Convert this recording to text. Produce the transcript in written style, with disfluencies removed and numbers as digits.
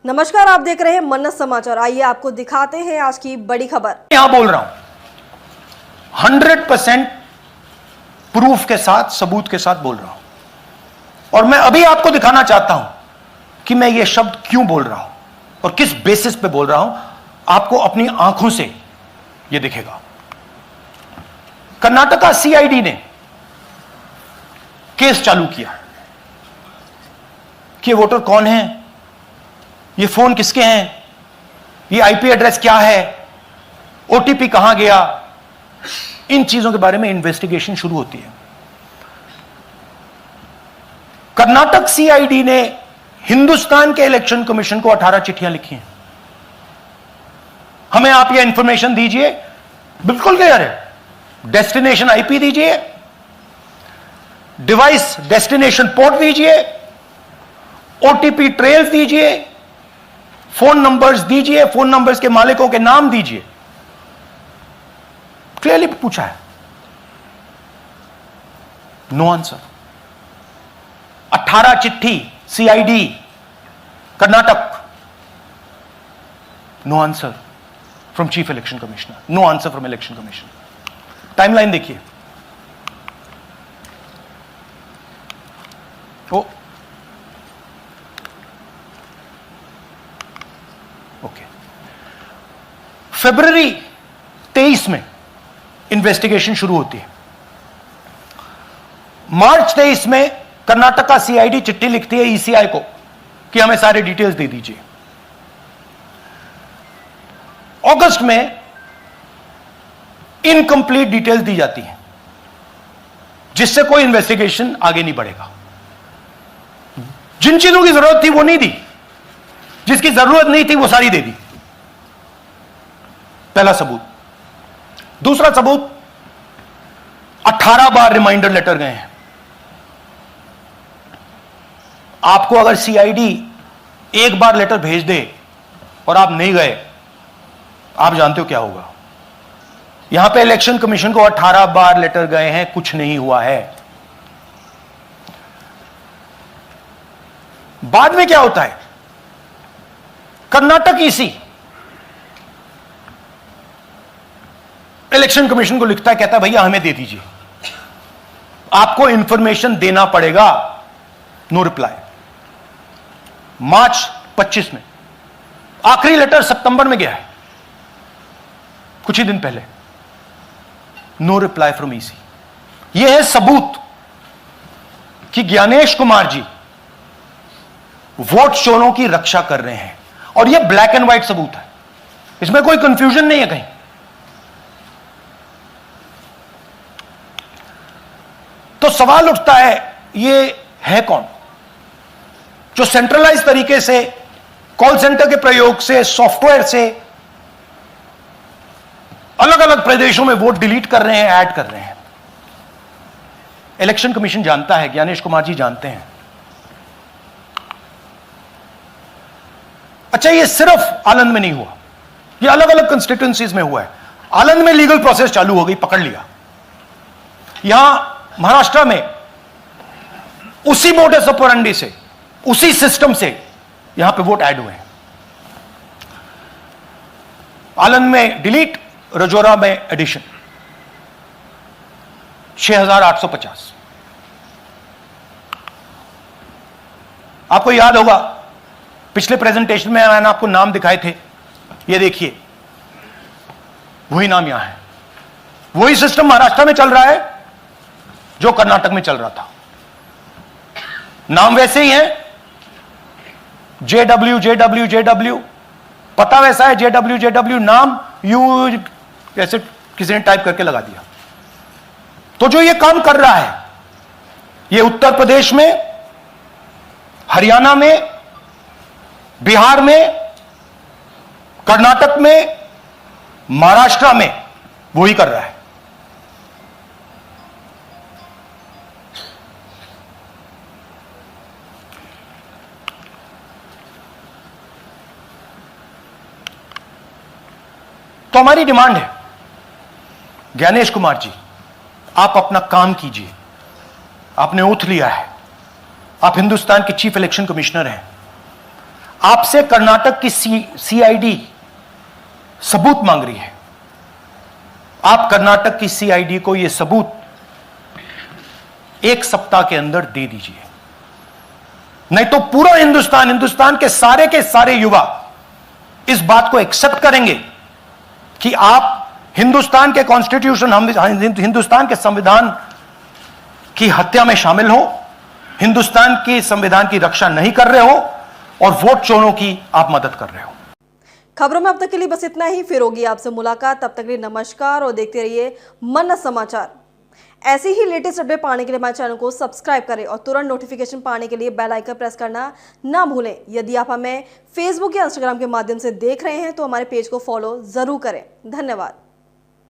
नमस्कार, आप देख रहे हैं मन्नत समाचार। आइए आपको दिखाते हैं आज की बड़ी खबर। यहां बोल रहा हूं 100% प्रूफ के साथ, सबूत के साथ बोल रहा हूं। और मैं अभी आपको दिखाना चाहता हूं कि मैं ये शब्द क्यों बोल रहा हूं और किस बेसिस पे बोल रहा हूं। आपको अपनी आंखों से ये दिखेगा। कर्नाटका सीआईडी ने केस चालू किया कि वोटर कौन है, ये फोन किसके हैं, ये आईपी एड्रेस क्या है, ओटीपी कहां गया, इन चीजों के बारे में इन्वेस्टिगेशन शुरू होती है। कर्नाटक सीआईडी ने हिंदुस्तान के इलेक्शन कमीशन को 18 चिट्ठियां लिखी हैं। हमें आप ये इंफॉर्मेशन दीजिए, बिल्कुल क्लियर है। डेस्टिनेशन आईपी दीजिए, डिवाइस डेस्टिनेशन पोर्ट दीजिए, ओटीपी ट्रेल्स दीजिए, फोन नंबर्स दीजिए, फोन नंबर्स के मालिकों के नाम दीजिए। क्लियरली पूछा है, नो आंसर। 18 चिट्ठी CID Karnataka, no answer from chief election commissioner, no answer from election commission. Timeline देखिए। ओके, फरवरी 23 में इन्वेस्टिगेशन शुरू होती है। मार्च 23 में कर्नाटका सीआईडी चिट्ठी लिखती है ईसीआई को कि हमें सारे डिटेल्स दे दीजिए। अगस्त में इनकंप्लीट डिटेल्स दी जाती है, जिससे कोई इन्वेस्टिगेशन आगे नहीं बढ़ेगा। जिन चीजों की जरूरत थी वो नहीं दी, जिसकी जरूरत नहीं थी वो सारी दे दी। पहला सबूत। दूसरा सबूत, 18 बार रिमाइंडर लेटर गए हैं। आपको अगर सीआईडी एक बार लेटर भेज दे और आप नहीं गए, आप जानते हो क्या होगा। यहां पे इलेक्शन कमीशन को 18 बार लेटर गए हैं, कुछ नहीं हुआ है। बाद में क्या होता है, कर्नाटक ईसी इलेक्शन कमीशन को लिखता है, कहता है भैया हमें दे दीजिए, आपको इंफॉर्मेशन देना पड़ेगा। No reply. मार्च 25 में आखिरी लेटर सितंबर में गया है, कुछ ही दिन पहले। No reply from EC. यह है सबूत कि ज्ञानेश कुमार जी वोट चोरों की रक्षा कर रहे हैं। और यह ब्लैक एंड व्हाइट सबूत है, इसमें कोई कंफ्यूजन नहीं है कहीं। तो सवाल उठता है, ये है कौन जो सेंट्रलाइज तरीके से कॉल सेंटर के प्रयोग से, सॉफ्टवेयर से अलग अलग प्रदेशों में वोट डिलीट कर रहे हैं, ऐड कर रहे हैं। इलेक्शन कमीशन जानता है, ज्ञानेश कुमार जी जानते हैं। अच्छा, ये सिर्फ आनंद में नहीं हुआ, ये अलग अलग कंस्टिट्यूएंसीज में हुआ है। आनंद में लीगल प्रोसेस चालू हो गई, पकड़ लिया। यहां महाराष्ट्र में उसी मोडस ऑपरेंडी से, उसी सिस्टम से यहां पे वोट ऐड हुए हैं। आनंद में डिलीट, रजौरा में एडिशन। 6850। आपको याद होगा पिछले प्रेजेंटेशन में मैंने आपको नाम दिखाए थे, ये देखिए वही नाम यहां है। वही सिस्टम महाराष्ट्र में चल रहा है जो कर्नाटक में चल रहा था। नाम वैसे ही है, जेडब्ल्यू जेडब्ल्यू जेडब्ल्यू, पता वैसा है, जेडब्ल्यू जेडब्ल्यू, नाम यू कैसे किसी ने टाइप करके लगा दिया। तो जो ये काम कर रहा है, ये उत्तर प्रदेश में, हरियाणा में, बिहार में, कर्नाटक में, महाराष्ट्र में वही कर रहा है। तो हमारी डिमांड है, ज्ञानेश कुमार जी आप अपना काम कीजिए। आपने ओथ लिया है, आप हिंदुस्तान के चीफ इलेक्शन कमिश्नर हैं, आपसे कर्नाटक की सीआईडी सबूत मांग रही है। आप कर्नाटक की सीआईडी को यह सबूत 1 सप्ताह के अंदर दे दीजिए, नहीं तो पूरा हिंदुस्तान के सारे युवा इस बात को एक्सेप्ट करेंगे कि आप हिंदुस्तान के कॉन्स्टिट्यूशन, हिंदुस्तान के संविधान की हत्या में शामिल हो, हिंदुस्तान के संविधान की रक्षा नहीं कर रहे हो और वोट चोरों की आप मदद कर रहे हो। खबरों में अब तक के लिए बस इतना ही। फिर होगी आपसे मुलाकात, तब तक के लिए नमस्कार और देखते रहिए मन समाचार। ऐसे ही लेटेस्ट अपडेट पाने के लिए हमारे चैनल को सब्सक्राइब करें और तुरंत नोटिफिकेशन पाने के लिए बेल आइकन प्रेस करना ना भूलें। यदि आप हमें फेसबुक या इंस्टाग्राम के माध्यम से देख रहे हैं तो हमारे पेज को फॉलो जरूर करें। धन्यवाद।